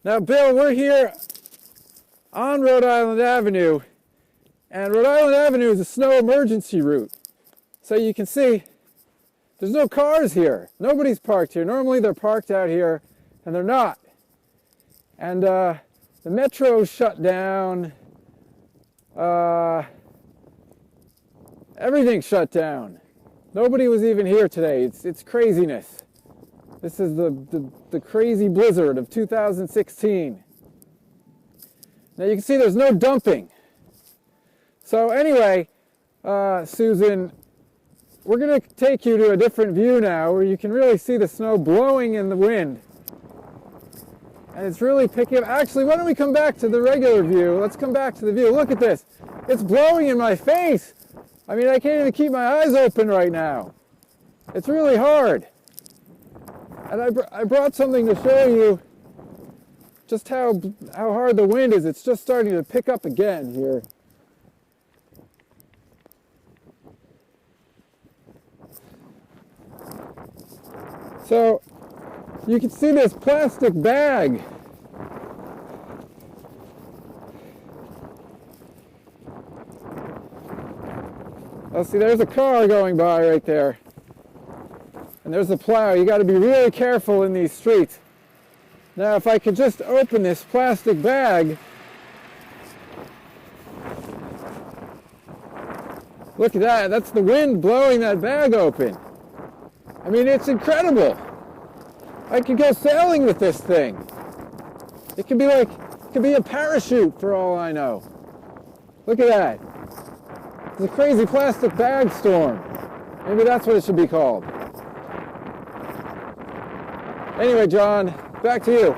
Now, Bill, we're here on Rhode Island Avenue, and Rhode Island Avenue is a snow emergency route. So you can see there's no cars here. Nobody's parked here. Normally they're parked out here, and they're not. And the metro's shut down. Everything's shut down. Nobody was even here today. It's craziness. This is the crazy blizzard of 2016. Now you can see there's no dumping. So anyway, Susan, we're going to take you to a different view now where you can really see the snow blowing in the wind. And it's really picking up. Actually, why don't we come back to the regular view? Let's come back to the view. Look at this. It's blowing in my face. I mean, I can't even keep my eyes open right now. It's really hard. And I brought something to show you just how hard the wind is. It's just starting to pick up again here. So you can see this plastic bag. Oh, see, there's a car going by right there. And there's a plow. You got to be really careful in these streets. Now, if I could just open this plastic bag. Look at that. That's the wind blowing that bag open. I mean, it's incredible. I could go sailing with this thing. It could be a parachute for all I know. Look at that. It's a crazy plastic bag storm. Maybe that's what it should be called. Anyway, John, back to you.